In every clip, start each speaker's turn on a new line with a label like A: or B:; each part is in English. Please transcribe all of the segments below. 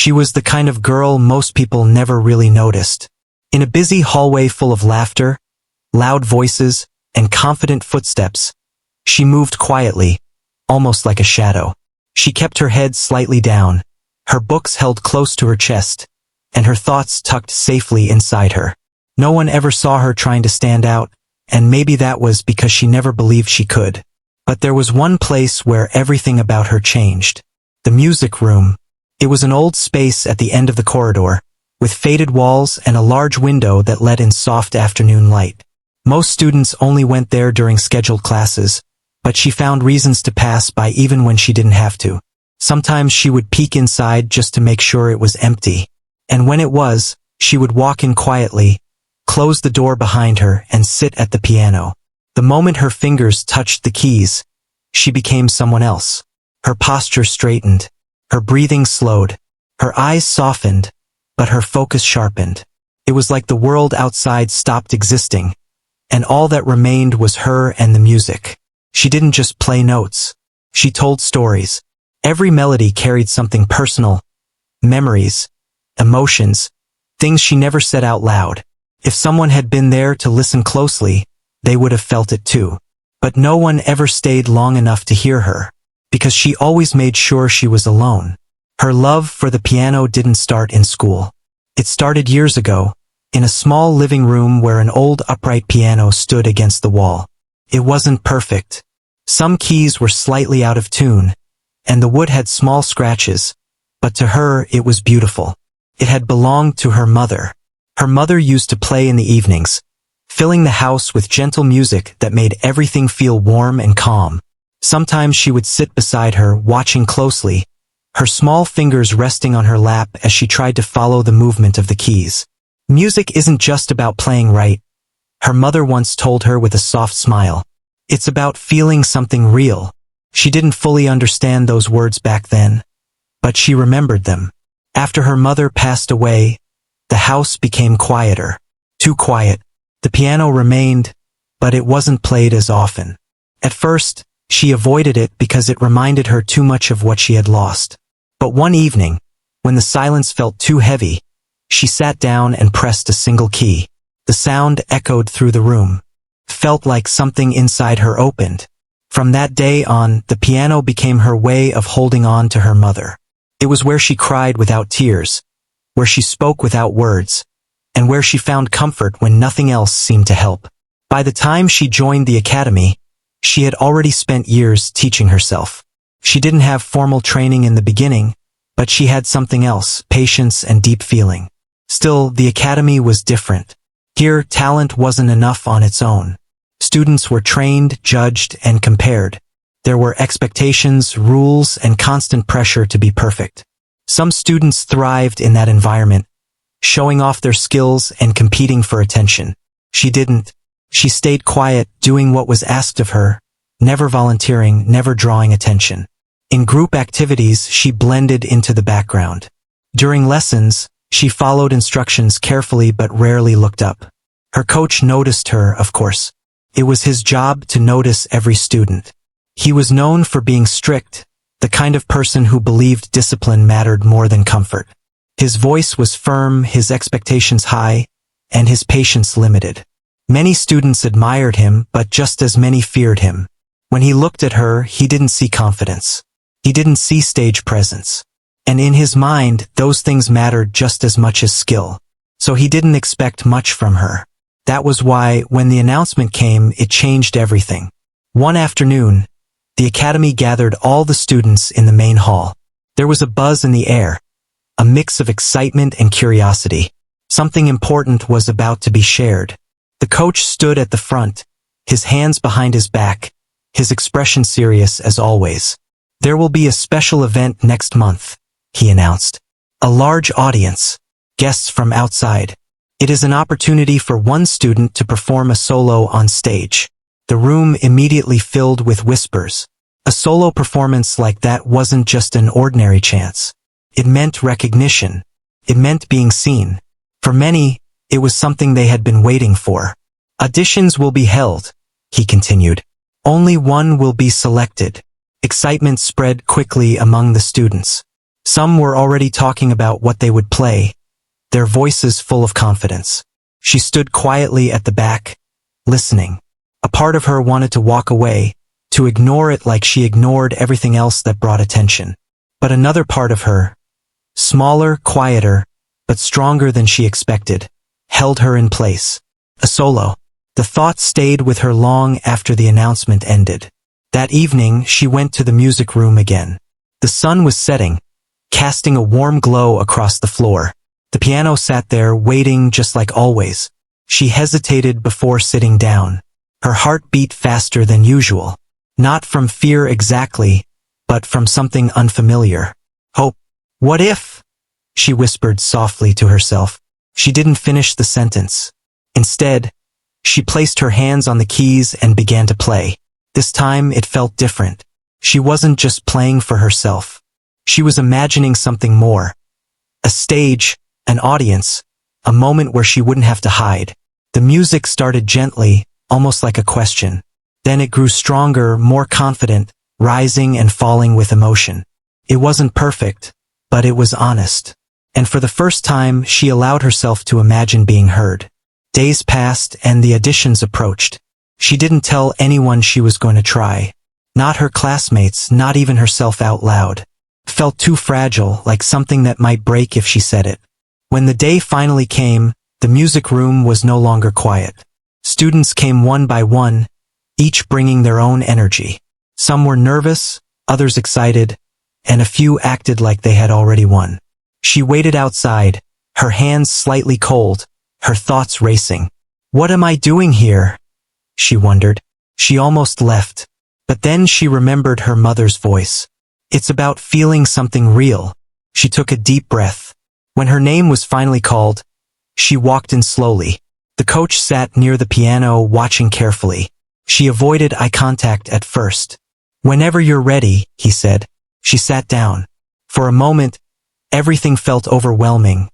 A: She was the kind of girl most people never really noticed. In a busy hallway full of laughter, loud voices, and confident footsteps, she moved quietly, almost like a shadow. She kept her head slightly down, her books held close to her chest, and her thoughts tucked safely inside her. No one ever saw her trying to stand out, and maybe that was because she never believed she could. But there was one place where everything about her changed. The music room. It was an old space at the end of the corridor, with faded walls and a large window that let in soft afternoon light. Most students only went there during scheduled classes, but she found reasons to pass by even when she didn't have to. Sometimes she would peek inside just to make sure it was empty. And when it was, she would walk in quietly, close the door behind her, and sit at the piano. The moment her fingers touched the keys, she became someone else. Her posture straightened, her breathing slowed, her eyes softened, but her focus sharpened. It was like the world outside stopped existing, and all that remained was her and the music. She didn't just play notes. She told stories. Every melody carried something personal, memories, emotions, things she never said out loud. If someone had been there to listen closely, they would have felt it too. But no one ever stayed long enough to hear her, because she always made sure she was alone. Her love for the piano didn't start in school. It started years ago, in a small living room where an old upright piano stood against the wall. It wasn't perfect. Some keys were slightly out of tune, and the wood had small scratches, but to her it was beautiful. It had belonged to her mother. Her mother used to play in the evenings, filling the house with gentle music that made everything feel warm and calm. Sometimes she would sit beside her, watching closely, her small fingers resting on her lap as she tried to follow the movement of the keys. Music isn't just about playing right, her mother once told her with a soft smile. It's about feeling something real. She didn't fully understand those words back then, but she remembered them. After her mother passed away, the house became quieter. Too quiet. The piano remained, but it wasn't played as often. At first, she avoided it because it reminded her too much of what she had lost. But one evening, when the silence felt too heavy, she sat down and pressed a single key. The sound echoed through the room. Felt like something inside her opened. From that day on, the piano became her way of holding on to her mother. It was where she cried without tears, where she spoke without words, and where she found comfort when nothing else seemed to help. By the time she joined the academy, she had already spent years teaching herself. She didn't have formal training in the beginning, but she had something else, patience and deep feeling. Still, the academy was different. Here, talent wasn't enough on its own. Students were trained, judged, and compared. There were expectations, rules, and constant pressure to be perfect. Some students thrived in that environment, showing off their skills and competing for attention. She didn't. She stayed quiet, doing what was asked of her, never volunteering, never drawing attention. In group activities, she blended into the background. During lessons, she followed instructions carefully but rarely looked up. Her coach noticed her, of course. It was his job to notice every student. He was known for being strict, the kind of person who believed discipline mattered more than comfort. His voice was firm, his expectations high, and his patience limited. Many students admired him, but just as many feared him. When he looked at her, he didn't see confidence. He didn't see stage presence. And in his mind, those things mattered just as much as skill. So he didn't expect much from her. That was why, when the announcement came, it changed everything. One afternoon, the academy gathered all the students in the main hall. There was a buzz in the air, a mix of excitement and curiosity. Something important was about to be shared. The coach stood at the front, his hands behind his back, his expression serious as always. "There will be a special event next month," he announced. "A large audience, guests from outside. It is an opportunity for one student to perform a solo on stage." The room immediately filled with whispers. A solo performance like that wasn't just an ordinary chance. It meant recognition. It meant being seen. For many, it was something they had been waiting for. "Auditions will be held," he continued. "Only one will be selected." Excitement spread quickly among the students. Some were already talking about what they would play, their voices full of confidence. She stood quietly at the back, listening. A part of her wanted to walk away, to ignore it like she ignored everything else that brought attention. But another part of her, smaller, quieter, but stronger than she expected, held her in place. A solo. The thought stayed with her long after the announcement ended. That evening, she went to the music room again. The sun was setting, casting a warm glow across the floor. The piano sat there waiting just like always. She hesitated before sitting down. Her heart beat faster than usual. Not from fear exactly, but from something unfamiliar. Hope. What if? She whispered softly to herself. She didn't finish the sentence. Instead, she placed her hands on the keys and began to play. This time it felt different. She wasn't just playing for herself. She was imagining something more. A stage, an audience, a moment where she wouldn't have to hide. The music started gently, almost like a question. Then it grew stronger, more confident, rising and falling with emotion. It wasn't perfect, but it was honest. And for the first time, she allowed herself to imagine being heard. Days passed and the auditions approached. She didn't tell anyone she was going to try. Not her classmates, not even herself out loud. Felt too fragile, like something that might break if she said it. When the day finally came, the music room was no longer quiet. Students came one by one, each bringing their own energy. Some were nervous, others excited, and a few acted like they had already won. She waited outside, her hands slightly cold, her thoughts racing. What am I doing here? She wondered. She almost left. But then she remembered her mother's voice. It's about feeling something real. She took a deep breath. When her name was finally called, she walked in slowly. The coach sat near the piano, watching carefully. She avoided eye contact at first. Whenever you're ready, he said. She sat down. For a moment, everything felt overwhelming.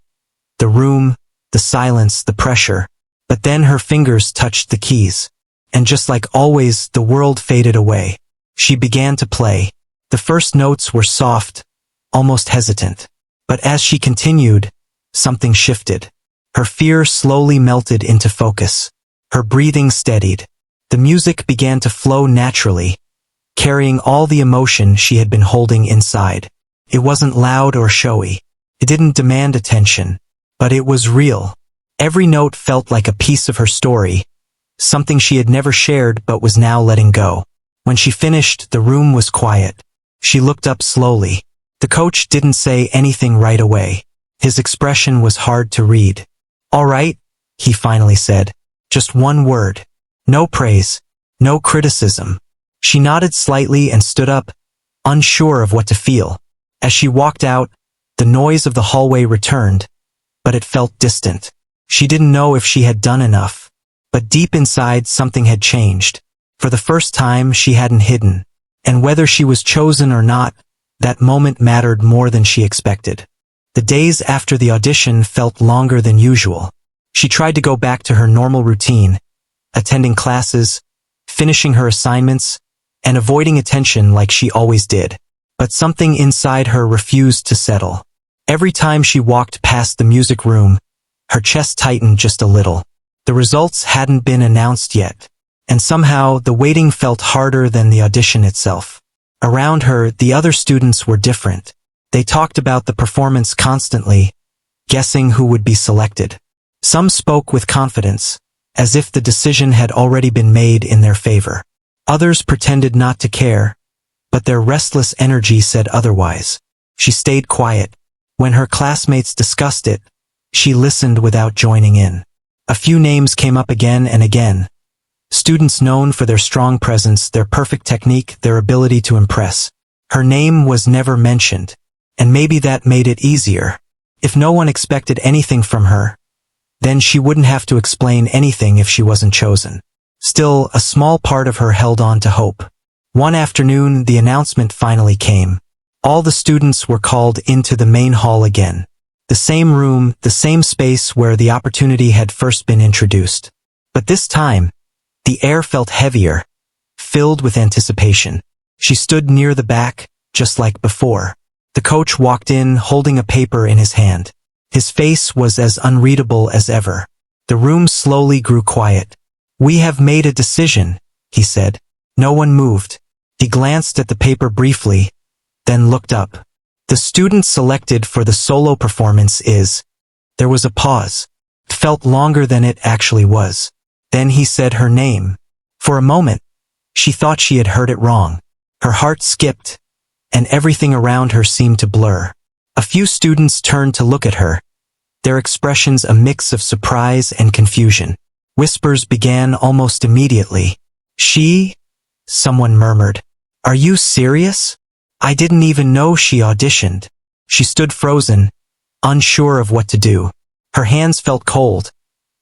A: The room, the silence, the pressure. But then her fingers touched the keys. And just like always, the world faded away. She began to play. The first notes were soft, almost hesitant. But as she continued, something shifted. Her fear slowly melted into focus. Her breathing steadied. The music began to flow naturally, carrying all the emotion she had been holding inside. It wasn't loud or showy. It didn't demand attention, but it was real. Every note felt like a piece of her story, something she had never shared but was now letting go. When she finished, the room was quiet. She looked up slowly. The coach didn't say anything right away. His expression was hard to read. "All right," he finally said. Just one word. No praise. No criticism. She nodded slightly and stood up, unsure of what to feel. As she walked out, the noise of the hallway returned, but it felt distant. She didn't know if she had done enough. But deep inside, something had changed. For the first time, she hadn't hidden. And whether she was chosen or not, that moment mattered more than she expected. The days after the audition felt longer than usual. She tried to go back to her normal routine, attending classes, finishing her assignments, and avoiding attention like she always did. But something inside her refused to settle. Every time she walked past the music room, her chest tightened just a little. The results hadn't been announced yet, and somehow the waiting felt harder than the audition itself. Around her, the other students were different. They talked about the performance constantly, guessing who would be selected. Some spoke with confidence, as if the decision had already been made in their favor. Others pretended not to care, but their restless energy said otherwise. She stayed quiet. When her classmates discussed it, she listened without joining in. A few names came up again and again. Students known for their strong presence, their perfect technique, their ability to impress. Her name was never mentioned, and maybe that made it easier. If no one expected anything from her, then she wouldn't have to explain anything if she wasn't chosen. Still, a small part of her held on to hope. One afternoon, the announcement finally came. All the students were called into the main hall again. The same room, the same space where the opportunity had first been introduced. But this time, the air felt heavier, filled with anticipation. She stood near the back, just like before. The coach walked in holding a paper in his hand. His face was as unreadable as ever. The room slowly grew quiet. "We have made a decision," he said. No one moved. He glanced at the paper briefly, then looked up. "The student selected for the solo performance is—" There was a pause. It felt longer than it actually was. Then he said her name. For a moment, she thought she had heard it wrong. Her heart skipped, and everything around her seemed to blur. A few students turned to look at her, their expressions a mix of surprise and confusion. Whispers began almost immediately. "She?" someone murmured. "Are you serious? I didn't even know she auditioned." She stood frozen, unsure of what to do. Her hands felt cold,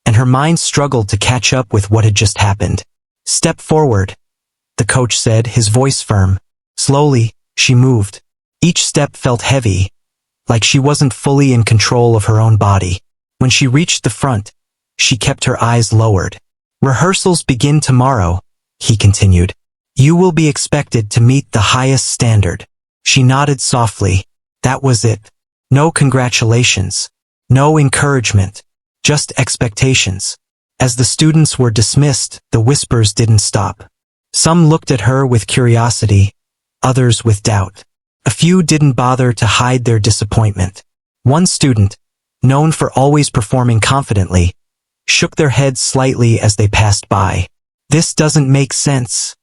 A: and her mind struggled to catch up with what had just happened. "Step forward," the coach said, his voice firm. Slowly, she moved. Each step felt heavy, like she wasn't fully in control of her own body. When she reached the front, she kept her eyes lowered. "Rehearsals begin tomorrow," he continued. "You will be expected to meet the highest standard." She nodded softly. That was it. No congratulations. No encouragement. Just expectations. As the students were dismissed, the whispers didn't stop. Some looked at her with curiosity, others with doubt. A few didn't bother to hide their disappointment. One student, known for always performing confidently, shook their heads slightly as they passed by. "This doesn't make sense,"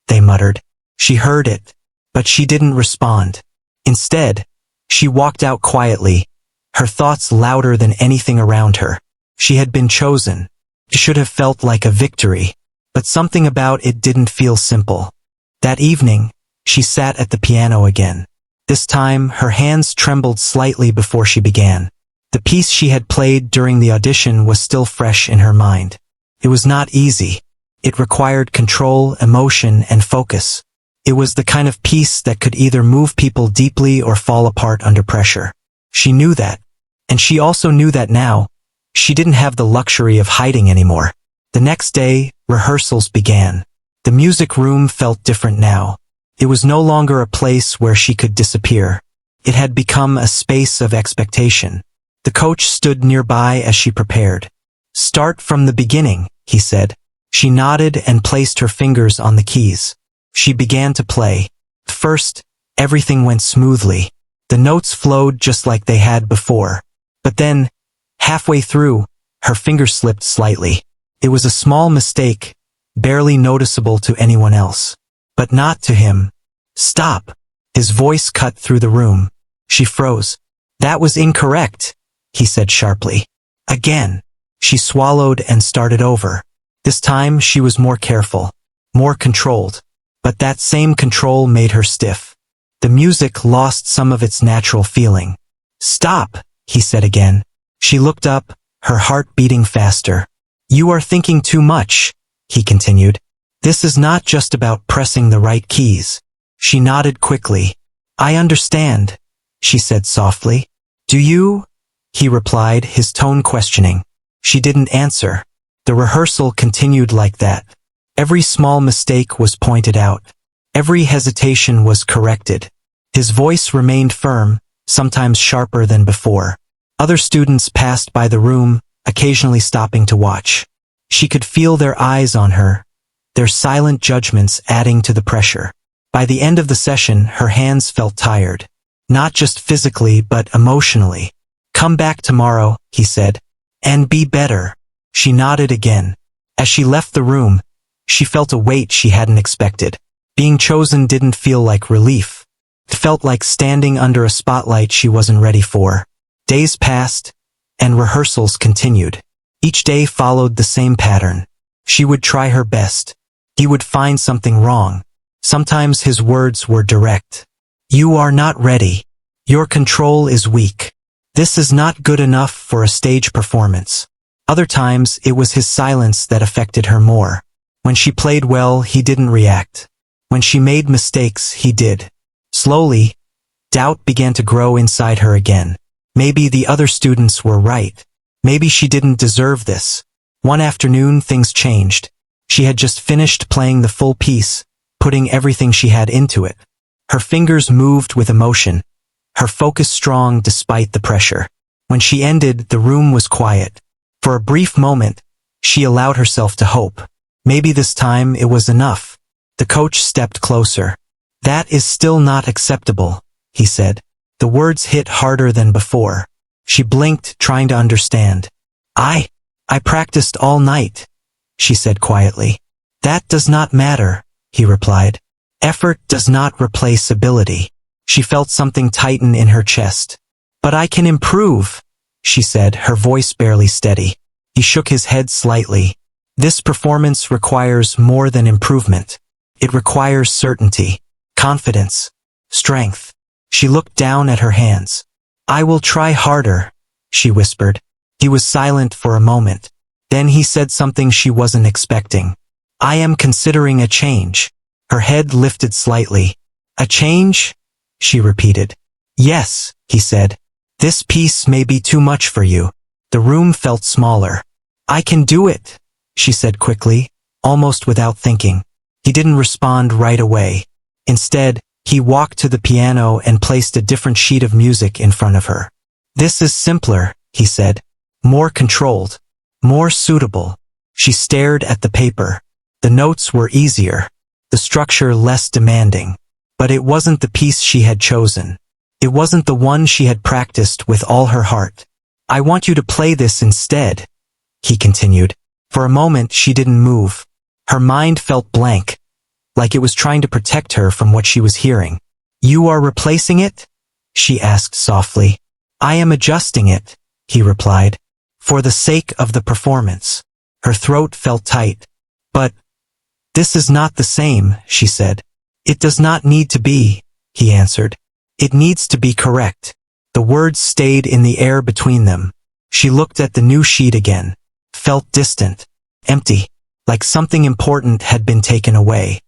A: they muttered. She heard it, but she didn't respond. Instead, she walked out quietly, her thoughts louder than anything around her. She had been chosen. It should have felt like a victory, but something about it didn't feel simple. That evening, she sat at the piano again. This time, her hands trembled slightly before she began. The piece she had played during the audition was still fresh in her mind. It was not easy. It required control, emotion, and focus. It was the kind of piece that could either move people deeply or fall apart under pressure. She knew that, and she also knew that now, she didn't have the luxury of hiding anymore. The next day, rehearsals began. The music room felt different now. It was no longer a place where she could disappear. It had become a space of expectation. The coach stood nearby as she prepared. "Start from the beginning," he said. She nodded and placed her fingers on the keys. She began to play. First, everything went smoothly. The notes flowed just like they had before. But then, halfway through, her finger slipped slightly. It was a small mistake, barely noticeable to anyone else. But not to him. "Stop!" His voice cut through the room. She froze. "That was incorrect," he said sharply. Again. She swallowed and started over. This time she was more careful, more controlled. But that same control made her stiff. The music lost some of its natural feeling. "Stop," he said again. She looked up, her heart beating faster. "You are thinking too much," he continued. "This is not just about pressing the right keys." She nodded quickly. "I understand," she said softly. "Do you?" he replied, his tone questioning. She didn't answer. The rehearsal continued like that. Every small mistake was pointed out. Every hesitation was corrected. His voice remained firm, sometimes sharper than before. Other students passed by the room, occasionally stopping to watch. She could feel their eyes on her, their silent judgments adding to the pressure. By the end of the session, her hands felt tired. Not just physically, but emotionally. "Come back tomorrow," he said, "and be better." She nodded again. As she left the room, she felt a weight she hadn't expected. Being chosen didn't feel like relief. It felt like standing under a spotlight she wasn't ready for. Days passed, and rehearsals continued. Each day followed the same pattern. She would try her best. He would find something wrong. Sometimes his words were direct. "You are not ready. Your control is weak. This is not good enough for a stage performance." Other times, it was his silence that affected her more. When she played well, he didn't react. When she made mistakes, he did. Slowly, doubt began to grow inside her again. Maybe the other students were right. Maybe she didn't deserve this. One afternoon, things changed. She had just finished playing the full piece, putting everything she had into it. Her fingers moved with emotion, her focus strong despite the pressure. When she ended, the room was quiet. For a brief moment, she allowed herself to hope. Maybe this time it was enough. The coach stepped closer. "That is still not acceptable," he said. The words hit harder than before. She blinked, trying to understand. I practiced all night," she said quietly. "That does not matter," he replied. "Effort does not replace ability." She felt something tighten in her chest. "But I can improve," she said, her voice barely steady. He shook his head slightly. "This performance requires more than improvement. It requires certainty, confidence, strength." She looked down at her hands. "I will try harder," she whispered. He was silent for a moment. Then he said something she wasn't expecting. "I am considering a change." Her head lifted slightly. "A change?" she repeated. "Yes," he said. "This piece may be too much for you." The room felt smaller. "I can do it," she said quickly, almost without thinking. He didn't respond right away. Instead, he walked to the piano and placed a different sheet of music in front of her. "This is simpler," he said. "More controlled. More suitable." She stared at the paper. The notes were easier. The structure less demanding. But it wasn't the piece she had chosen. It wasn't the one she had practiced with all her heart. "I want you to play this instead," he continued. For a moment she didn't move. Her mind felt blank, like it was trying to protect her from what she was hearing. "You are replacing it?" she asked softly. "I am adjusting it," he replied. "For the sake of the performance." Her throat felt tight. "But this is not the same," she said. "It does not need to be," he answered. "It needs to be correct." The words stayed in the air between them. She looked at the new sheet again. Felt distant. Empty. Like something important had been taken away.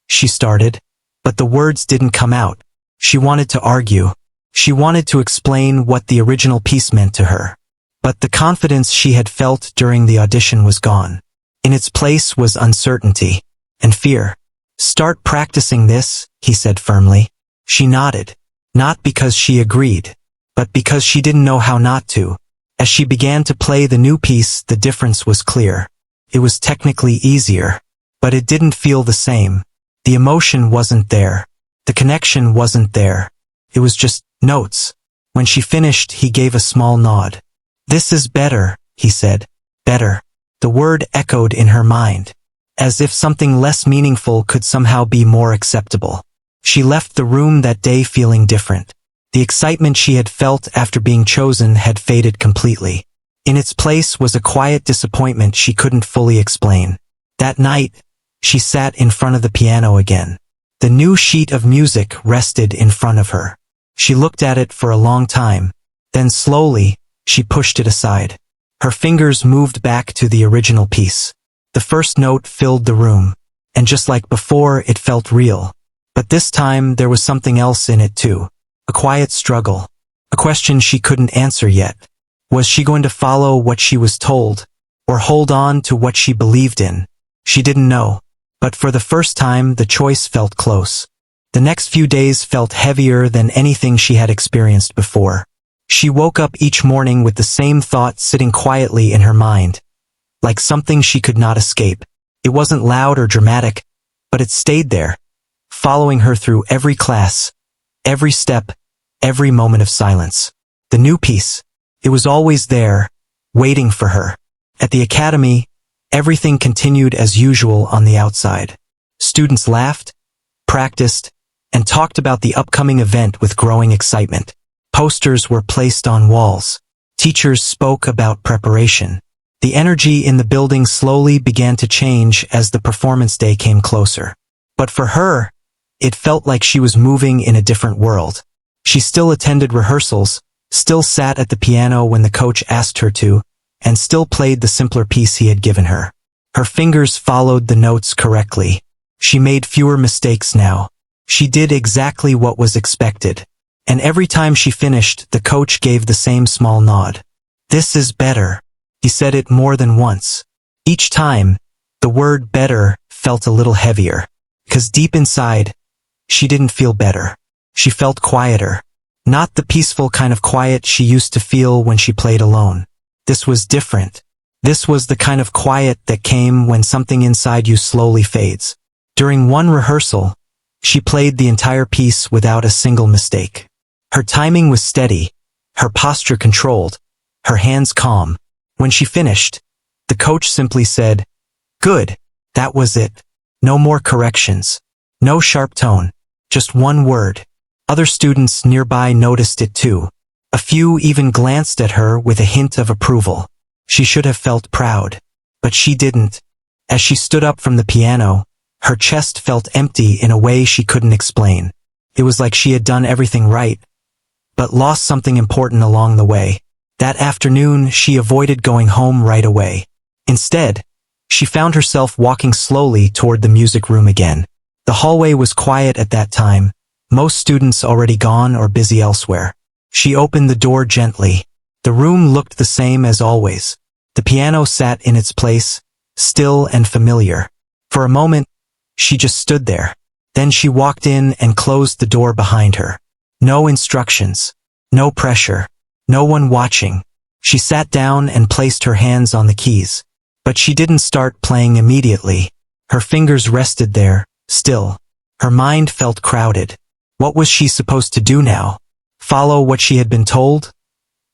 A: She started. But the words didn't come out. She wanted to argue. She wanted to explain what the original piece meant to her. But the confidence she had felt during the audition was gone. In its place was uncertainty. And fear. "Start practicing this," he said firmly. She nodded. Not because she agreed, but because she didn't know how not to. As she began to play the new piece, the difference was clear. It was technically easier, but it didn't feel the same. The emotion wasn't there. The connection wasn't there. It was just notes. When she finished, he gave a small nod. "This is better," he said. "Better." The word echoed in her mind, as if something less meaningful could somehow be more acceptable. She left the room that day feeling different. The excitement she had felt after being chosen had faded completely. In its place was a quiet disappointment she couldn't fully explain. That night, she sat in front of the piano again. The new sheet of music rested in front of her. She looked at it for a long time. Then slowly, she pushed it aside. Her fingers moved back to the original piece. The first note filled the room. And just like before, it felt real. But this time, there was something else in it too. A quiet struggle. A question she couldn't answer yet. Was she going to follow what she was told, or hold on to what she believed in? She didn't know. But for the first time, the choice felt close. The next few days felt heavier than anything she had experienced before. She woke up each morning with the same thought sitting quietly in her mind, like something she could not escape. It wasn't loud or dramatic, but it stayed there, following her through every class, every step, every moment of silence. The new piece. It was always there, waiting for her. At the academy, everything continued as usual on the outside. Students laughed, practiced, and talked about the upcoming event with growing excitement. Posters were placed on walls. Teachers spoke about preparation. The energy in the building slowly began to change as the performance day came closer. But for her, it felt like she was moving in a different world. She still attended rehearsals, still sat at the piano when the coach asked her to, and still played the simpler piece he had given her. Her fingers followed the notes correctly. She made fewer mistakes now. She did exactly what was expected. And every time she finished, the coach gave the same small nod. "This is better." He said it more than once. Each time, the word better felt a little heavier. Because deep inside, she didn't feel better. She felt quieter. Not the peaceful kind of quiet she used to feel when she played alone. This was different. This was the kind of quiet that came when something inside you slowly fades. During one rehearsal, she played the entire piece without a single mistake. Her timing was steady, her posture controlled, her hands calm. When she finished, the coach simply said, "Good, that was it. No more corrections. No sharp tone. Just one word." Other students nearby noticed it too. A few even glanced at her with a hint of approval. She should have felt proud. But she didn't. As she stood up from the piano, her chest felt empty in a way she couldn't explain. It was like she had done everything right, but lost something important along the way. That afternoon, she avoided going home right away. Instead, she found herself walking slowly toward the music room again. The hallway was quiet at that time, most students already gone or busy elsewhere. She opened the door gently. The room looked the same as always. The piano sat in its place, still and familiar. For a moment, she just stood there. Then she walked in and closed the door behind her. No instructions, no pressure, no one watching. She sat down and placed her hands on the keys. But she didn't start playing immediately. Her fingers rested there, still. Her mind felt crowded. What was she supposed to do now? Follow what she had been told?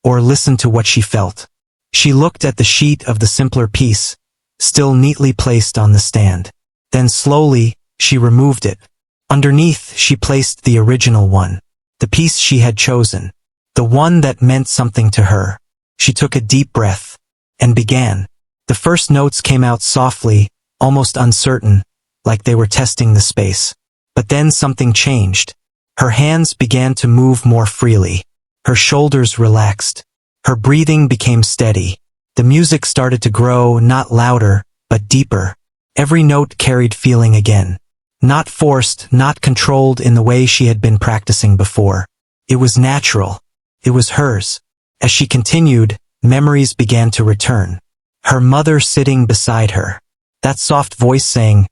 A: Or listen to what she felt? She looked at the sheet of the simpler piece, still neatly placed on the stand. Then slowly, she removed it. Underneath, she placed the original one. The piece she had chosen. The one that meant something to her. She took a deep breath and began. The first notes came out softly, almost uncertain, like they were testing the space. But then something changed. Her hands began to move more freely. Her shoulders relaxed. Her breathing became steady. The music started to grow, not louder, but deeper. Every note carried feeling again. Not forced, not controlled in the way she had been practicing before. It was natural. It was hers. As she continued, memories began to return. Her mother sitting beside her. That soft voice saying,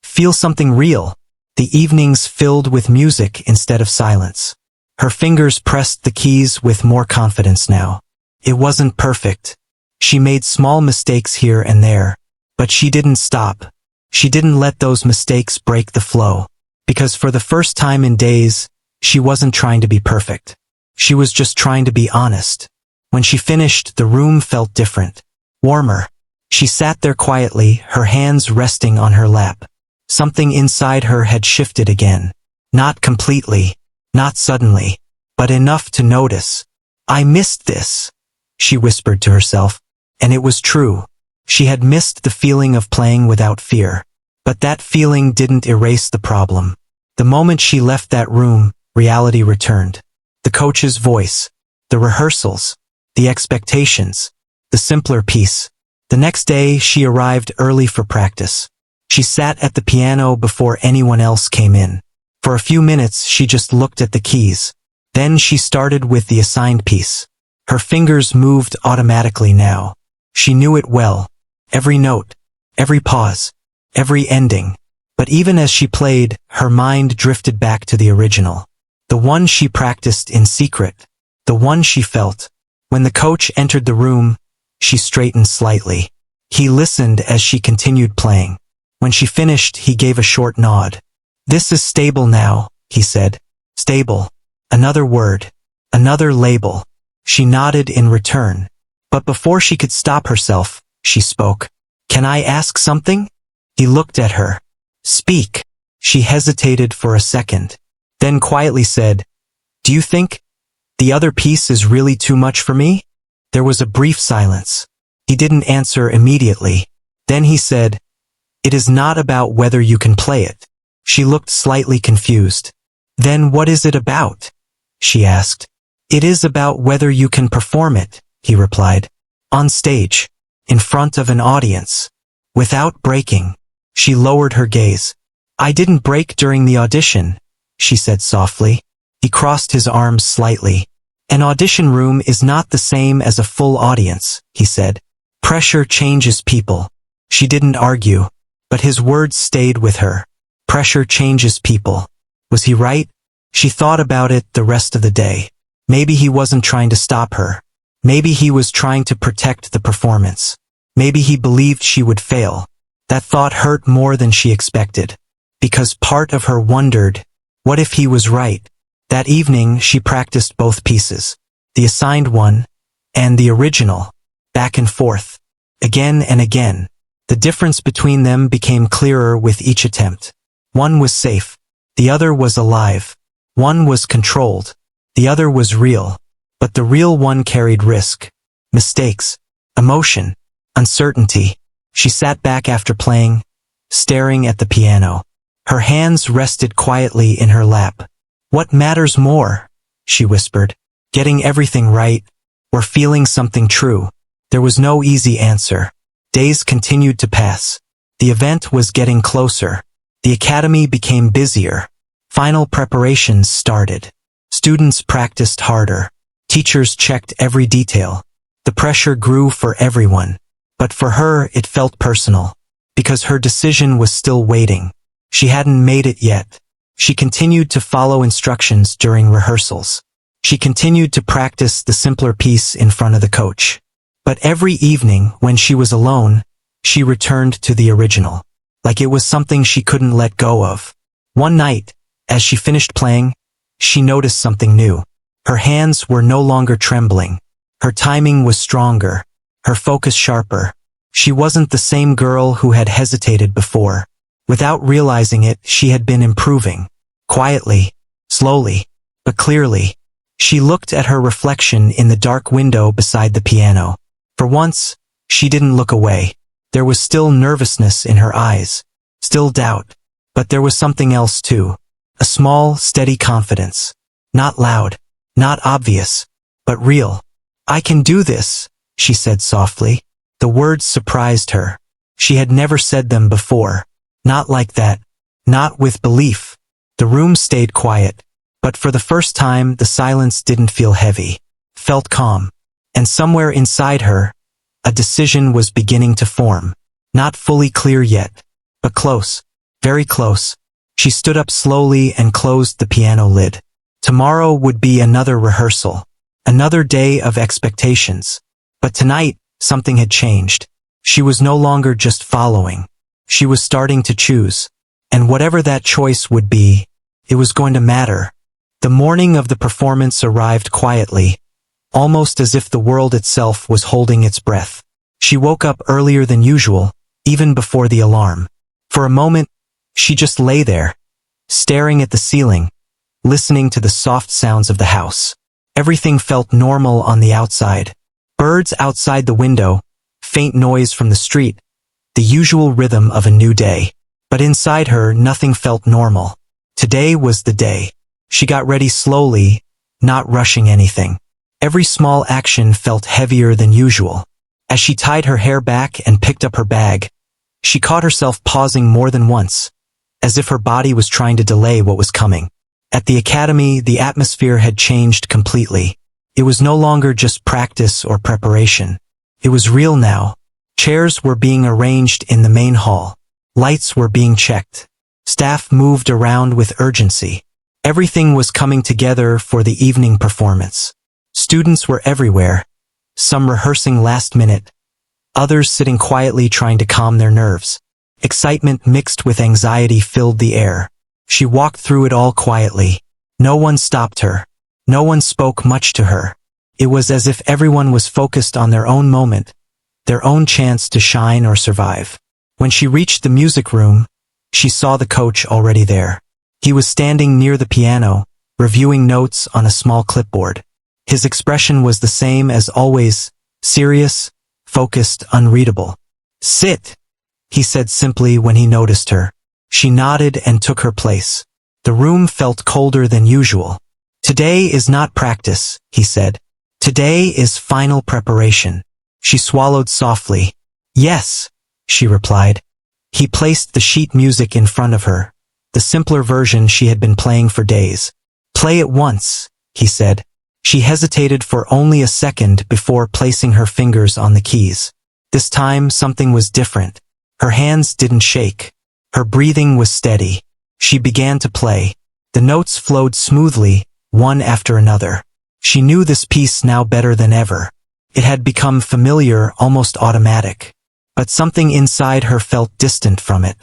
A: "Feel something real." The evenings filled with music instead of silence. Her fingers pressed the keys with more confidence now. It wasn't perfect. She made small mistakes here and there. But she didn't stop. She didn't let those mistakes break the flow. Because for the first time in days, she wasn't trying to be perfect. She was just trying to be honest. When she finished, the room felt different. Warmer. She sat there quietly, her hands resting on her lap. Something inside her had shifted again. Not completely, not suddenly, but enough to notice. "I missed this," she whispered to herself. And it was true. She had missed the feeling of playing without fear. But that feeling didn't erase the problem. The moment she left that room, reality returned. The coach's voice, the rehearsals, the expectations, the simpler piece. The next day, she arrived early for practice. She sat at the piano before anyone else came in. For a few minutes, she just looked at the keys. Then she started with the assigned piece. Her fingers moved automatically now. She knew it well. Every note, every pause, every ending. But even as she played, her mind drifted back to the original. The one she practiced in secret. The one she felt. When the coach entered the room, she straightened slightly. He listened as she continued playing. When she finished, he gave a short nod. "This is stable now," he said. Stable. Another word. Another label. She nodded in return. But before she could stop herself, she spoke. "Can I ask something?" He looked at her. "Speak." She hesitated for a second, then quietly said, "Do you think the other piece is really too much for me?" There was a brief silence. He didn't answer immediately. Then he said, "It is not about whether you can play it." She looked slightly confused. "Then what is it about?" she asked. "It is about whether you can perform it," he replied. "On stage, in front of an audience, without breaking." She lowered her gaze. "I didn't break during the audition," she said softly. He crossed his arms slightly. "An audition room is not the same as a full audience," he said. "Pressure changes people." She didn't argue, but his words stayed with her. Pressure changes people. Was he right? She thought about it the rest of the day. Maybe he wasn't trying to stop her. Maybe he was trying to protect the performance. Maybe he believed she would fail. That thought hurt more than she expected. Because part of her wondered, what if he was right? That evening she practiced both pieces. The assigned one, and the original. Back and forth. Again and again. The difference between them became clearer with each attempt. One was safe. The other was alive. One was controlled. The other was real. But the real one carried risk. Mistakes. Emotion. Uncertainty. She sat back after playing, staring at the piano. Her hands rested quietly in her lap. What matters more? She whispered. Getting everything right, or feeling something true? There was no easy answer. Days continued to pass. The event was getting closer. The academy became busier. Final preparations started. Students practiced harder. Teachers checked every detail. The pressure grew for everyone. But for her, it felt personal. Because her decision was still waiting. She hadn't made it yet. She continued to follow instructions during rehearsals. She continued to practice the simpler piece in front of the coach. But every evening, when she was alone, she returned to the original. Like it was something she couldn't let go of. One night, as she finished playing, she noticed something new. Her hands were no longer trembling. Her timing was stronger. Her focus sharper. She wasn't the same girl who had hesitated before. Without realizing it, she had been improving. Quietly, slowly, but clearly. She looked at her reflection in the dark window beside the piano. For once, she didn't look away. There was still nervousness in her eyes. Still doubt. But there was something else too. A small, steady confidence. Not loud. Not obvious. But real. I can do this, she said softly. The words surprised her. She had never said them before. Not like that. Not with belief. The room stayed quiet. But for the first time, the silence didn't feel heavy. Felt calm. And somewhere inside her, a decision was beginning to form. Not fully clear yet. But close. Very close. She stood up slowly and closed the piano lid. Tomorrow would be another rehearsal. Another day of expectations. But tonight, something had changed. She was no longer just following. She was starting to choose. And whatever that choice would be, it was going to matter. The morning of the performance arrived quietly, almost as if the world itself was holding its breath. She woke up earlier than usual, even before the alarm. For a moment, she just lay there, staring at the ceiling, listening to the soft sounds of the house. Everything felt normal on the outside. Birds outside the window, faint noise from the street, the usual rhythm of a new day. But inside her, nothing felt normal. Today was the day. She got ready slowly, not rushing anything. Every small action felt heavier than usual. As she tied her hair back and picked up her bag, she caught herself pausing more than once, as if her body was trying to delay what was coming. At the academy, the atmosphere had changed completely. It was no longer just practice or preparation. It was real now. Chairs were being arranged in the main hall. Lights were being checked. Staff moved around with urgency. Everything was coming together for the evening performance. Students were everywhere, some rehearsing last minute, others sitting quietly trying to calm their nerves. Excitement mixed with anxiety filled the air. She walked through it all quietly. No one stopped her. No one spoke much to her. It was as if everyone was focused on their own moment, their own chance to shine or survive. When she reached the music room, she saw the coach already there. He was standing near the piano, reviewing notes on a small clipboard. His expression was the same as always, serious, focused, unreadable. "Sit," he said simply when he noticed her. She nodded and took her place. The room felt colder than usual. "Today is not practice," he said. "Today is final preparation." She swallowed softly. "Yes," she replied. He placed the sheet music in front of her, the simpler version she had been playing for days. "Play it once," he said. She hesitated for only a second before placing her fingers on the keys. This time, something was different. Her hands didn't shake. Her breathing was steady. She began to play. The notes flowed smoothly, one after another. She knew this piece now better than ever. It had become familiar, almost automatic. But something inside her felt distant from it.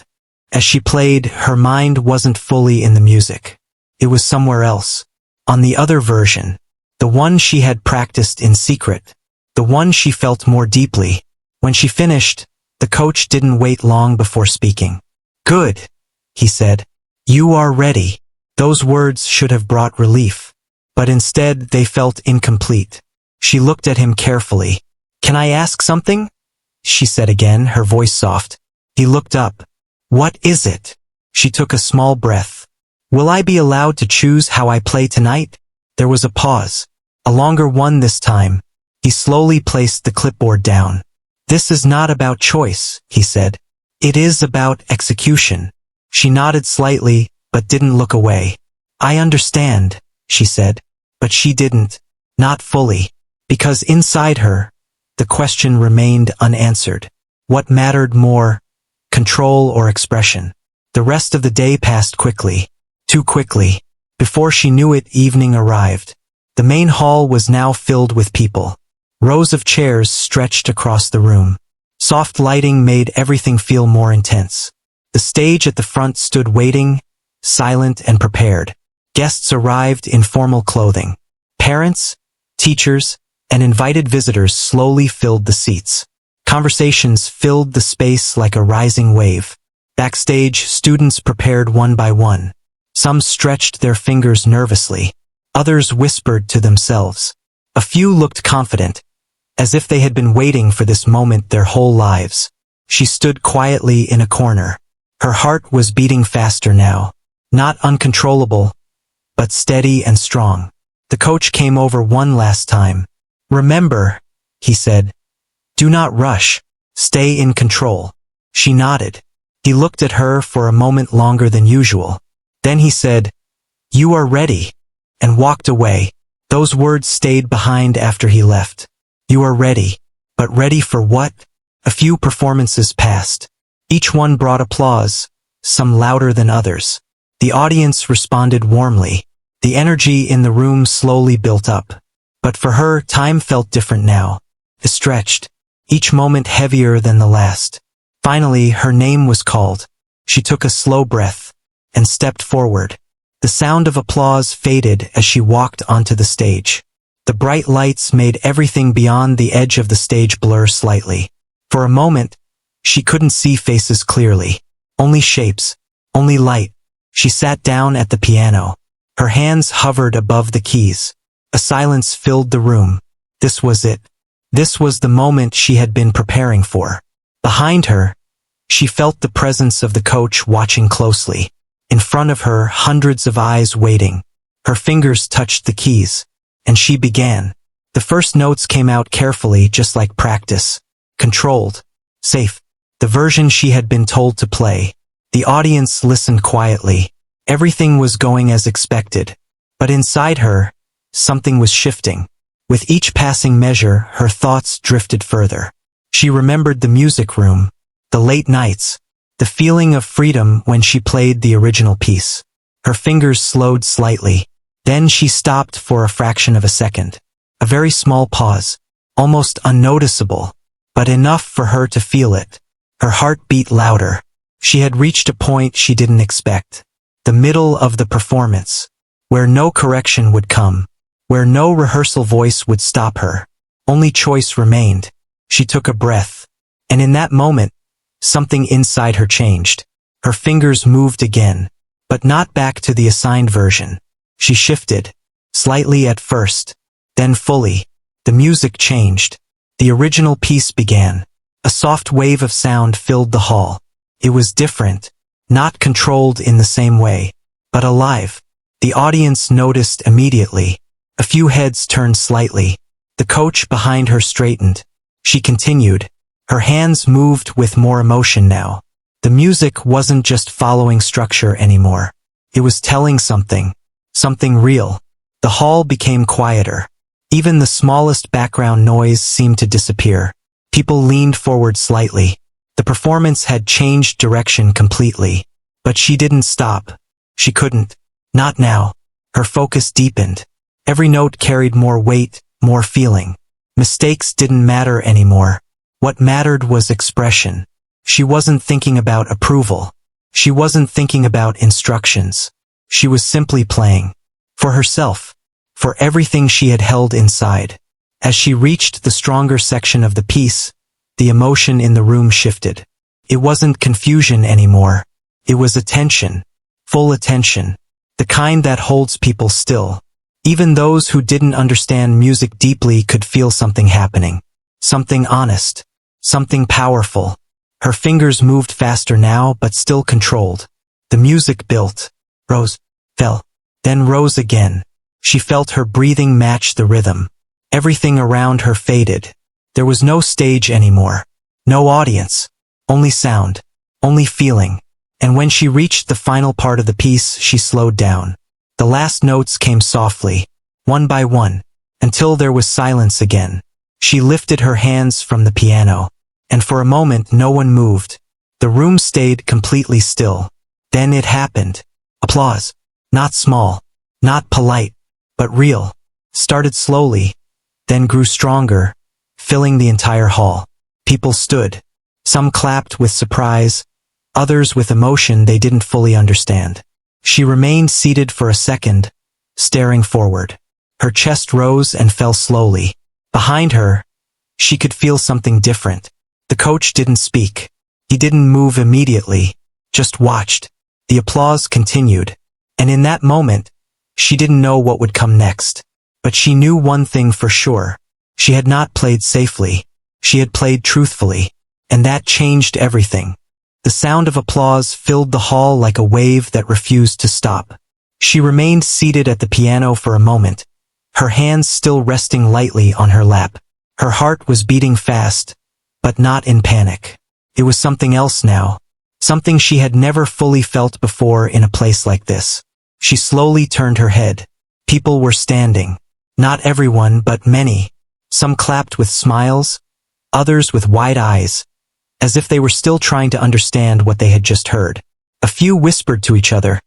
A: As she played, her mind wasn't fully in the music. It was somewhere else. On the other version. The one she had practiced in secret. The one she felt more deeply. When she finished, the coach didn't wait long before speaking. "Good," he said. "You are ready." Those words should have brought relief. But instead they felt incomplete. She looked at him carefully. "Can I ask something?" she said again, her voice soft. He looked up. "What is it?" She took a small breath. "Will I be allowed to choose how I play tonight?" There was a pause. A longer one this time. He slowly placed the clipboard down. "This is not about choice," he said. "It is about execution." She nodded slightly, but didn't look away. "I understand," she said. But she didn't. Not fully. Because inside her, the question remained unanswered. What mattered more, control or expression? The rest of the day passed quickly. Too quickly. Before she knew it, evening arrived. The main hall was now filled with people. Rows of chairs stretched across the room. Soft lighting made everything feel more intense. The stage at the front stood waiting, silent and prepared. Guests arrived in formal clothing. Parents, teachers, and invited visitors slowly filled the seats. Conversations filled the space like a rising wave. Backstage, students prepared one by one. Some stretched their fingers nervously. Others whispered to themselves. A few looked confident, as if they had been waiting for this moment their whole lives. She stood quietly in a corner. Her heart was beating faster now. Not uncontrollable, but steady and strong. The coach came over one last time. "Remember," he said, "do not rush. Stay in control." She nodded. He looked at her for a moment longer than usual. Then he said, "You are ready," and walked away. Those words stayed behind after he left. You are ready. But ready for what? A few performances passed. Each one brought applause, some louder than others. The audience responded warmly. The energy in the room slowly built up. But for her, time felt different now. It stretched, each moment heavier than the last. Finally, her name was called. She took a slow breath and stepped forward. The sound of applause faded as she walked onto the stage. The bright lights made everything beyond the edge of the stage blur slightly. For a moment, she couldn't see faces clearly. Only shapes, only light. She sat down at the piano. Her hands hovered above the keys. A silence filled the room. This was it. This was the moment she had been preparing for. Behind her, she felt the presence of the coach watching closely. In front of her, hundreds of eyes waiting. Her fingers touched the keys, and she began. The first notes came out carefully, just like practice. Controlled. Safe. The version she had been told to play. The audience listened quietly. Everything was going as expected. But inside her, something was shifting. With each passing measure, her thoughts drifted further. She remembered the music room, the late nights, the feeling of freedom when she played the original piece. Her fingers slowed slightly. Then she stopped for a fraction of a second. A very small pause, almost unnoticeable, but enough for her to feel it. Her heart beat louder. She had reached a point she didn't expect. The middle of the performance, where no correction would come, where no rehearsal voice would stop her. Only choice remained. She took a breath, and in that moment, something inside her changed. Her fingers moved again, but not back to the assigned version. She shifted, slightly at first, then fully. The music changed. The original piece began. A soft wave of sound filled the hall. It was different, not controlled in the same way, but alive. The audience noticed immediately. A few heads turned slightly. The coach behind her straightened. She continued. Her hands moved with more emotion now. The music wasn't just following structure anymore. It was telling something. Something real. The hall became quieter. Even the smallest background noise seemed to disappear. People leaned forward slightly. The performance had changed direction completely. But she didn't stop. She couldn't. Not now. Her focus deepened. Every note carried more weight, more feeling. Mistakes didn't matter anymore. What mattered was expression. She wasn't thinking about approval. She wasn't thinking about instructions. She was simply playing. For herself. For everything she had held inside. As she reached the stronger section of the piece, the emotion in the room shifted. It wasn't confusion anymore. It was attention. Full attention. The kind that holds people still. Even those who didn't understand music deeply could feel something happening. Something honest. Something powerful. Her fingers moved faster now, but still controlled. The music built. Rose. Fell. Then rose again. She felt her breathing match the rhythm. Everything around her faded. There was no stage anymore. No audience. Only sound. Only feeling. And when she reached the final part of the piece, she slowed down. The last notes came softly, one by one, until there was silence again. She lifted her hands from the piano, and for a moment no one moved. The room stayed completely still. Then it happened. Applause. Not small, not polite, but real. Started slowly, then grew stronger, filling the entire hall. People stood. Some clapped with surprise, others with emotion they didn't fully understand. She remained seated for a second, staring forward. Her chest rose and fell slowly. Behind her, she could feel something different. The coach didn't speak. He didn't move immediately, just watched. The applause continued. And in that moment, she didn't know what would come next. But she knew one thing for sure. She had not played safely. She had played truthfully. And that changed everything. The sound of applause filled the hall like a wave that refused to stop. She remained seated at the piano for a moment, her hands still resting lightly on her lap. Her heart was beating fast, but not in panic. It was something else now, something she had never fully felt before in a place like this. She slowly turned her head. People were standing. Not everyone, but many. Some clapped with smiles, others with wide eyes, as if they were still trying to understand what they had just heard. A few whispered to each other,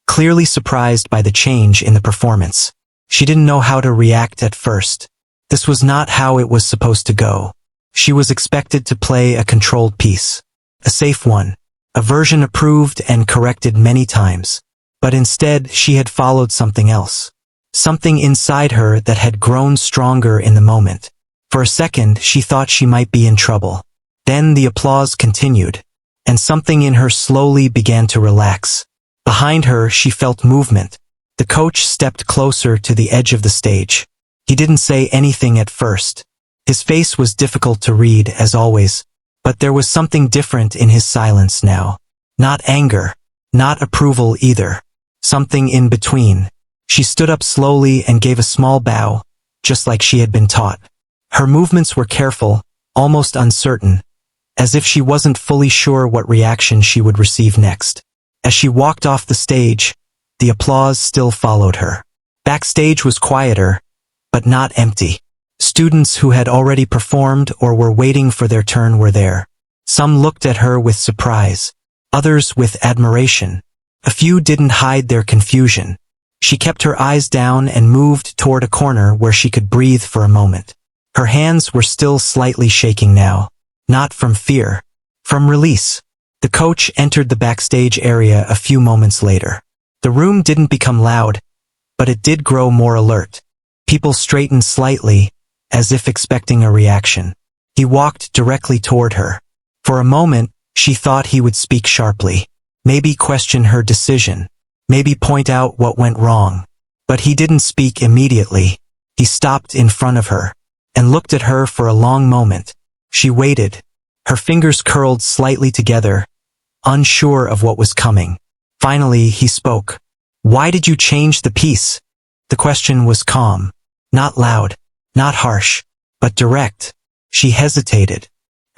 A: clearly surprised by the change in the performance. She didn't know how to react at first. This was not how it was supposed to go. She was expected to play a controlled piece, a safe one, a version approved and corrected many times. But instead, she had followed something else. Something inside her that had grown stronger in the moment. For a second, she thought she might be in trouble. Then the applause continued, and something in her slowly began to relax. Behind her, she felt movement. The coach stepped closer to the edge of the stage. He didn't say anything at first. His face was difficult to read, as always, but there was something different in his silence now. Not anger, not approval either. Something in between. She stood up slowly and gave a small bow, just like she had been taught. Her movements were careful, almost uncertain, as if she wasn't fully sure what reaction she would receive next. As she walked off the stage, the applause still followed her. Backstage was quieter, but not empty. Students who had already performed or were waiting for their turn were there. Some looked at her with surprise, others with admiration. A few didn't hide their confusion. She kept her eyes down and moved toward a corner where she could breathe for a moment. Her hands were still slightly shaking now. Not from fear, from release. The coach entered the backstage area a few moments later. The room didn't become loud, but it did grow more alert. People straightened slightly, as if expecting a reaction. He walked directly toward her. For a moment, she thought he would speak sharply, maybe question her decision, maybe point out what went wrong. But he didn't speak immediately. He stopped in front of her, and looked at her for a long moment. She waited, her fingers curled slightly together, unsure of what was coming. Finally, he spoke. "Why did you change the piece?" The question was calm, not loud, not harsh, but direct. She hesitated.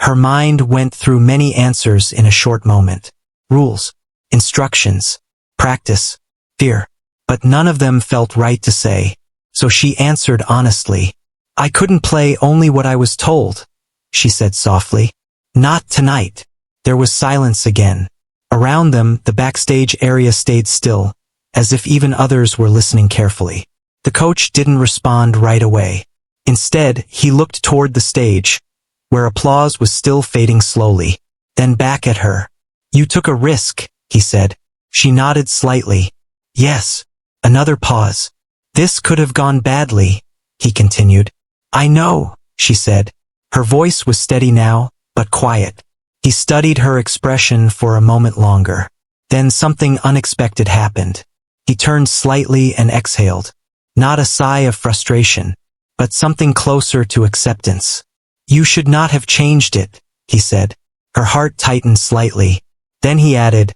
A: Her mind went through many answers in a short moment. Rules, instructions, practice, fear. But none of them felt right to say. So she answered honestly. "I couldn't play only what I was told," she said softly. "Not tonight." There was silence again. Around them, the backstage area stayed still, as if even others were listening carefully. The coach didn't respond right away. Instead, he looked toward the stage, where applause was still fading slowly. Then back at her. "You took a risk," he said. She nodded slightly. "Yes." Another pause. "This could have gone badly," he continued. "I know," she said. Her voice was steady now, but quiet. He studied her expression for a moment longer. Then something unexpected happened. He turned slightly and exhaled. Not a sigh of frustration, but something closer to acceptance. "You should not have changed it," he said. Her heart tightened slightly. Then he added,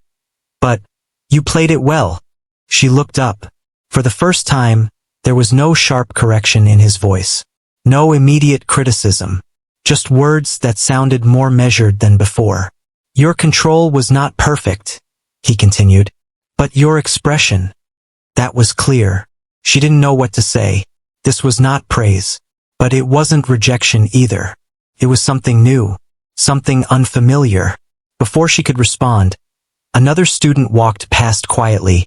A: "But you played it well." She looked up. For the first time, there was no sharp correction in his voice. No immediate criticism. Just words that sounded more measured than before. "Your control was not perfect," he continued. "But your expression." That was clear. She didn't know what to say. This was not praise. But it wasn't rejection either. It was something new. Something unfamiliar. Before she could respond, another student walked past quietly,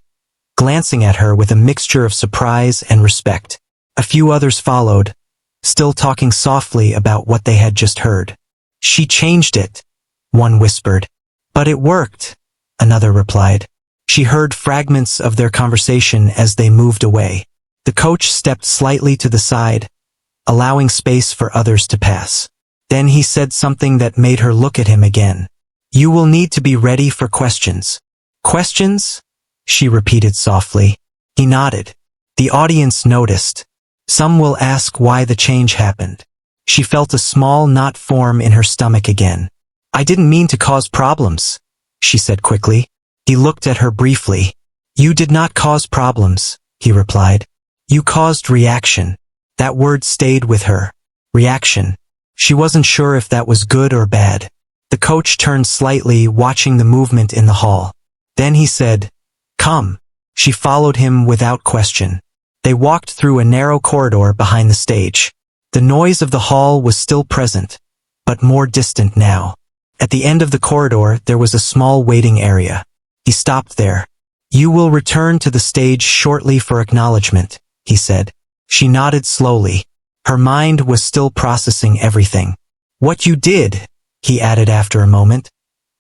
A: glancing at her with a mixture of surprise and respect. A few others followed, still talking softly about what they had just heard. "She changed it," one whispered. "But it worked," another replied. She heard fragments of their conversation as they moved away. The coach stepped slightly to the side, allowing space for others to pass. Then he said something that made her look at him again. "You will need to be ready for questions." "Questions?" she repeated softly. He nodded. The audience noticed. Some will ask why the change happened. She felt a small knot form in her stomach again. "I didn't mean to cause problems," she said quickly. He looked at her briefly. "You did not cause problems," he replied. "You caused reaction." That word stayed with her. Reaction. She wasn't sure if that was good or bad. The coach turned slightly, watching the movement in the hall. Then he said, "Come." She followed him without question. They walked through a narrow corridor behind the stage. The noise of the hall was still present, but more distant now. At the end of the corridor there was a small waiting area. He stopped there. "You will return to the stage shortly for acknowledgement," he said. She nodded slowly. Her mind was still processing everything. "What you did," he added after a moment,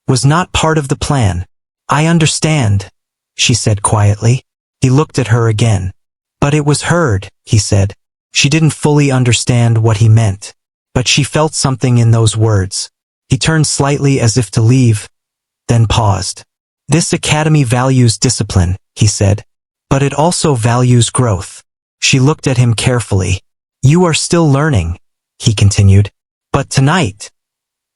A: "was not part of the plan." "I understand," she said quietly. He looked at her again. "But it was heard," he said. She didn't fully understand what he meant, but she felt something in those words. He turned slightly as if to leave, then paused. "This academy values discipline," he said, "but it also values growth." She looked at him carefully. "You are still learning," he continued. "But tonight,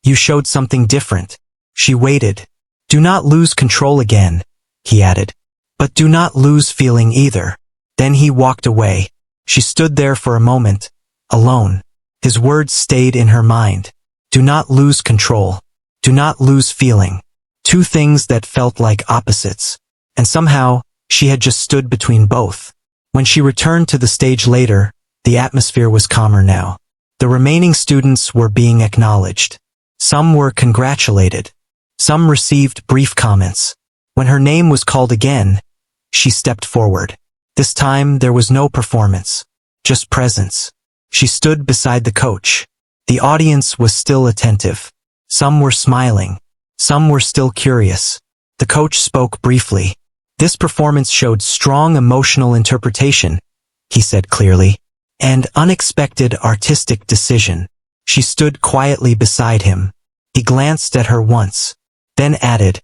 A: you showed something different." She waited. "Do not lose control again," he added. "But do not lose feeling either." Then he walked away. She stood there for a moment, alone. His words stayed in her mind. Do not lose control. Do not lose feeling. Two things that felt like opposites. And somehow, she had just stood between both. When she returned to the stage later, the atmosphere was calmer now. The remaining students were being acknowledged. Some were congratulated. Some received brief comments. When her name was called again, she stepped forward. This time there was no performance, just presence. She stood beside the coach. The audience was still attentive. Some were smiling. Some were still curious. The coach spoke briefly. "This performance showed strong emotional interpretation," he said clearly, "and unexpected artistic decision." She stood quietly beside him. He glanced at her once, then added,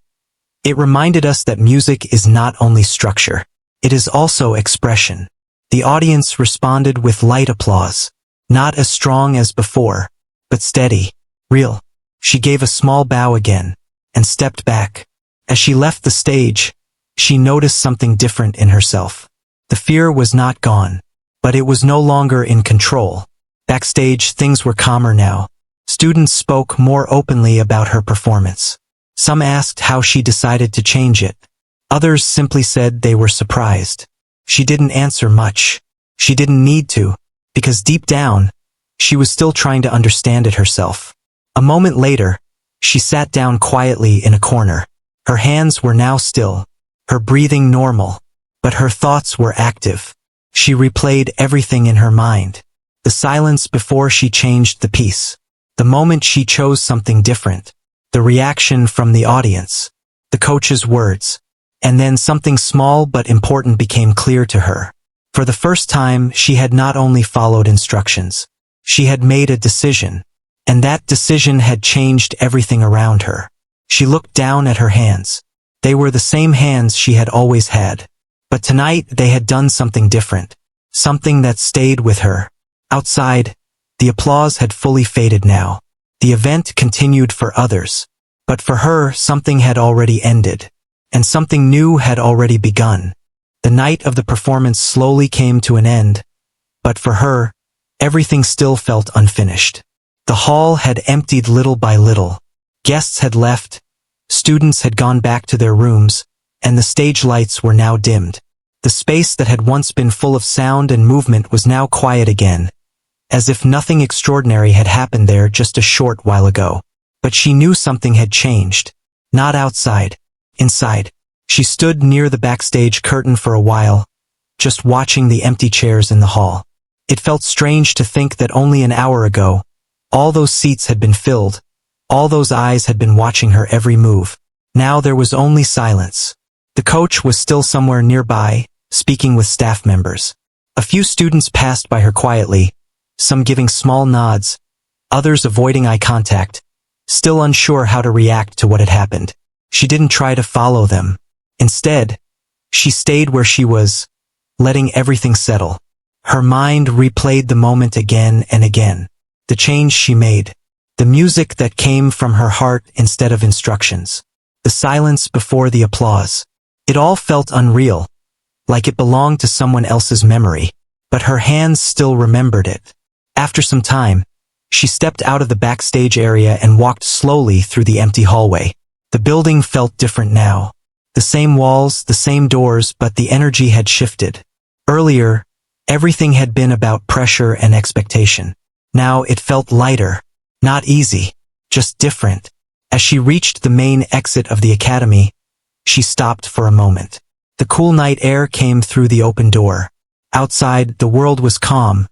A: "It reminded us that music is not only structure. It is also expression." The audience responded with light applause, not as strong as before, but steady, real. She gave a small bow again, and stepped back. As she left the stage, she noticed something different in herself. The fear was not gone, but it was no longer in control. Backstage, things were calmer now. Students spoke more openly about her performance. Some asked how she decided to change it. Others simply said they were surprised. She didn't answer much. She didn't need to, because deep down, she was still trying to understand it herself. A moment later, she sat down quietly in a corner. Her hands were now still, her breathing normal. but her thoughts were active. She replayed everything in her mind. The silence before she changed the piece. The moment she chose something different. The reaction from the audience. The coach's words. And then something small but important became clear to her. For the first time, she had not only followed instructions. She had made a decision. And that decision had changed everything around her. She looked down at her hands. They were the same hands she had always had. But tonight they had done something different. Something that stayed with her. Outside, the applause had fully faded now. The event continued for others. But for her, something had already ended. And something new had already begun. The night of the performance slowly came to an end. But for her, everything still felt unfinished. The hall had emptied little by little. Guests had left, students had gone back to their rooms, and the stage lights were now dimmed. The space that had once been full of sound and movement was now quiet again, as if nothing extraordinary had happened there just a short while ago. But she knew something had changed. Not outside. Inside. She stood near the backstage curtain for a while, just watching the empty chairs in the hall. It felt strange to think that only an hour ago, all those seats had been filled. All those eyes had been watching her every move. Now there was only silence. The coach was still somewhere nearby, speaking with staff members. A few students passed by her quietly, some giving small nods, others avoiding eye contact, still unsure how to react to what had happened. She didn't try to follow them. Instead, she stayed where she was, letting everything settle. Her mind replayed the moment again and again. The change she made. The music that came from her heart instead of instructions. The silence before the applause. It all felt unreal, like it belonged to someone else's memory, but her hands still remembered it. After some time, she stepped out of the backstage area and walked slowly through the empty hallway. The building felt different now. The same walls, the same doors, but the energy had shifted. Earlier, everything had been about pressure and expectation. Now it felt lighter. Not easy, just different. As she reached the main exit of the academy, she stopped for a moment. The cool night air came through the open door. Outside, the world was calm,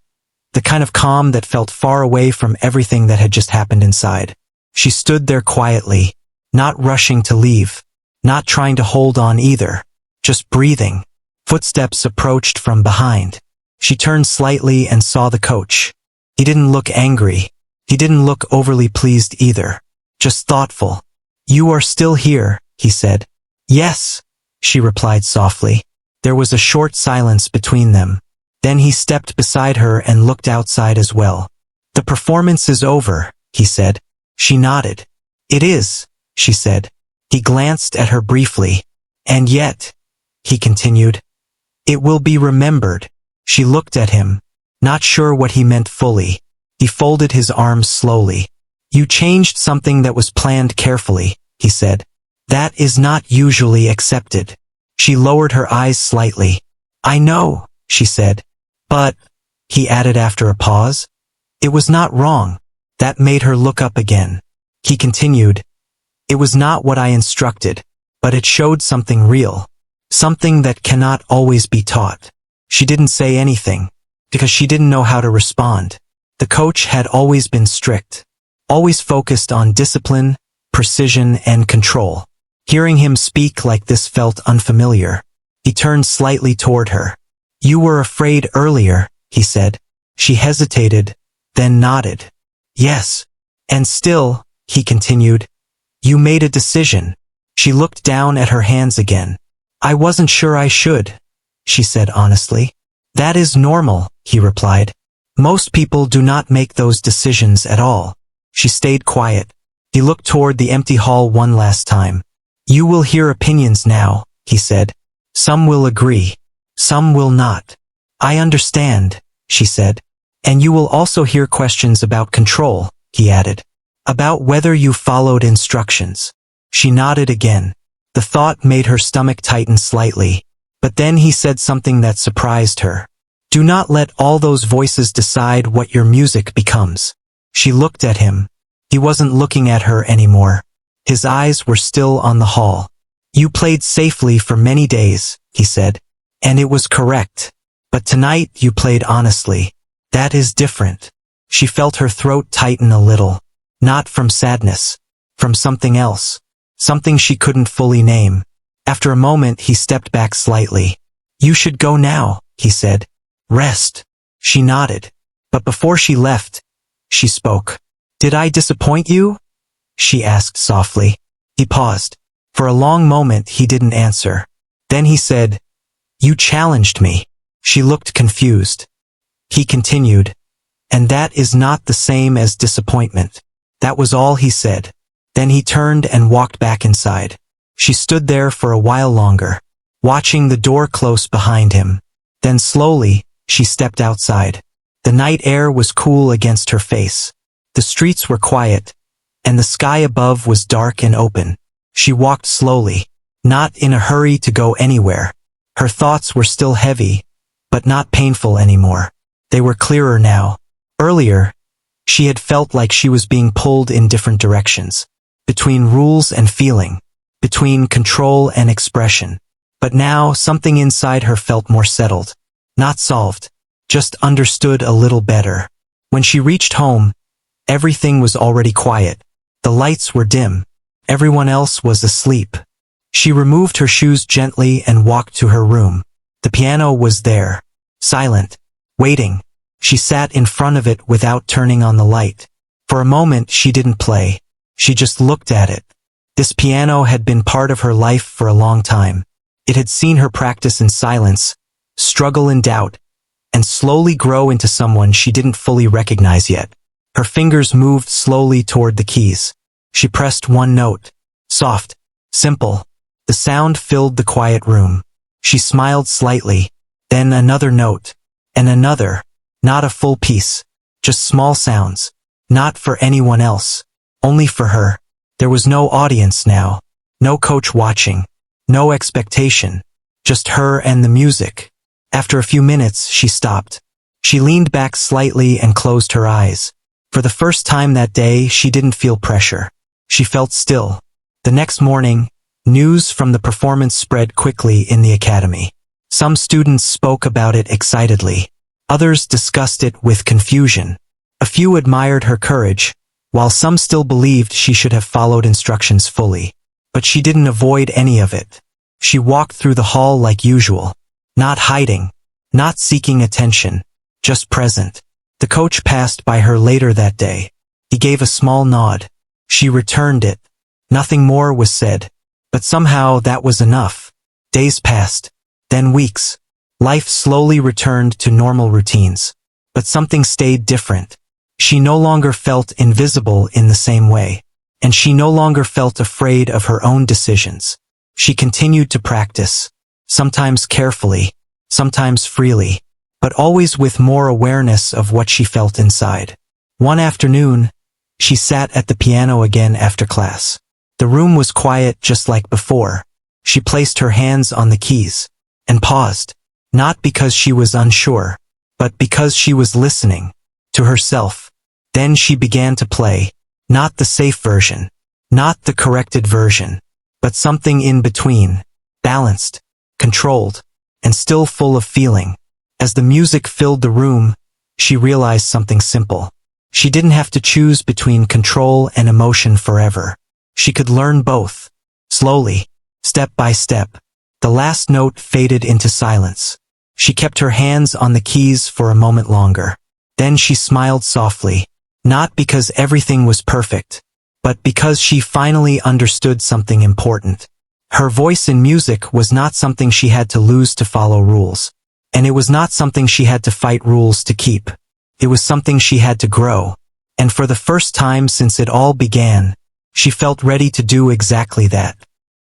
A: the kind of calm that felt far away from everything that had just happened inside. She stood there quietly, not rushing to leave, not trying to hold on either, just breathing. Footsteps approached from behind. She turned slightly and saw the coach. He didn't look angry. He didn't look overly pleased either, just thoughtful. "You are still here," he said. "Yes," she replied softly. There was a short silence between them. Then he stepped beside her and looked outside as well. "The performance is over," he said. She nodded. "It is," she said. He glanced at her briefly. "And yet," he continued, "it will be remembered." She looked at him, not sure what he meant fully. He folded his arms slowly. "You changed something that was planned carefully," he said. "That is not usually accepted." She lowered her eyes slightly. "I know," she said. "But," he added after a pause, "it was not wrong." That made her look up again. He continued, "It was not what I instructed, but it showed something real. Something that cannot always be taught." She didn't say anything, because she didn't know how to respond. The coach had always been strict, always focused on discipline, precision, and control. Hearing him speak like this felt unfamiliar. He turned slightly toward her. "You were afraid earlier," he said. She hesitated, then nodded. "Yes. And still," he continued, "you made a decision." She looked down at her hands again. "I wasn't sure I should," she said honestly. "That is normal," he replied. "Most people do not make those decisions at all." She stayed quiet. He looked toward the empty hall one last time. "You will hear opinions now," he said. "Some will agree. Some will not." "I understand," she said. "And you will also hear questions about control," he added. "About whether you followed instructions." She nodded again. The thought made her stomach tighten slightly. But then he said something that surprised her. "Do not let all those voices decide what your music becomes." She looked at him. He wasn't looking at her anymore. His eyes were still on the hall. "You played safely for many days," he said. And it was correct. But tonight you played honestly. That is different. She felt her throat tighten a little. Not from sadness. From something else. Something she couldn't fully name. After a moment he stepped back slightly. You should go now, he said. Rest. She nodded. But before she left, she spoke. Did I disappoint you? She asked softly. He paused. For a long moment he didn't answer. Then he said, You challenged me. She looked confused. He continued, And that is not the same as disappointment. That was all he said. Then he turned and walked back inside. She stood there for a while longer, watching the door close behind him. Then slowly, she stepped outside. The night air was cool against her face. The streets were quiet, and the sky above was dark and open. She walked slowly, not in a hurry to go anywhere. Her thoughts were still heavy, but not painful anymore. They were clearer now. Earlier, she had felt like she was being pulled in different directions, between rules and feeling, between control and expression. But now something inside her felt more settled, not solved, just understood a little better. When she reached home, everything was already quiet. The lights were dim. Everyone else was asleep. She removed her shoes gently and walked to her room. The piano was there, silent, waiting. She sat in front of it without turning on the light. For a moment she didn't play. She just looked at it. This piano had been part of her life for a long time. It had seen her practice in silence, struggle in doubt, and slowly grow into someone she didn't fully recognize yet. Her fingers moved slowly toward the keys. She pressed one note. Soft, simple. The sound filled the quiet room. She smiled slightly. Then another note. And another. Not a full piece. Just small sounds. Not for anyone else. Only for her. There was no audience now. No coach watching. No expectation. Just her and the music. After a few minutes, she stopped. She leaned back slightly and closed her eyes. For the first time that day, she didn't feel pressure. She felt still. The next morning, news from the performance spread quickly in the academy. Some students spoke about it excitedly. Others discussed it with confusion. A few admired her courage, while some still believed she should have followed instructions fully. But she didn't avoid any of it. She walked through the hall like usual. Not hiding. Not seeking attention. Just present. The coach passed by her later that day. He gave a small nod. She returned it. Nothing more was said. But somehow that was enough. Days passed. Then weeks. Life slowly returned to normal routines. But something stayed different. She no longer felt invisible in the same way. And she no longer felt afraid of her own decisions. She continued to practice. Sometimes carefully. Sometimes freely. But always with more awareness of what she felt inside. One afternoon, she sat at the piano again after class. The room was quiet just like before. She placed her hands on the keys. And paused. Not because she was unsure, but because she was listening. To herself. Then she began to play. Not the safe version. Not the corrected version. But something in between. Balanced. Controlled. And still full of feeling. As the music filled the room, she realized something simple. She didn't have to choose between control and emotion forever. She could learn both. Slowly. Step by step. The last note faded into silence. She kept her hands on the keys for a moment longer. Then she smiled softly. Not because everything was perfect, but because she finally understood something important. Her voice in music was not something she had to lose to follow rules. And it was not something she had to fight rules to keep. It was something she had to grow. And for the first time since it all began, she felt ready to do exactly that.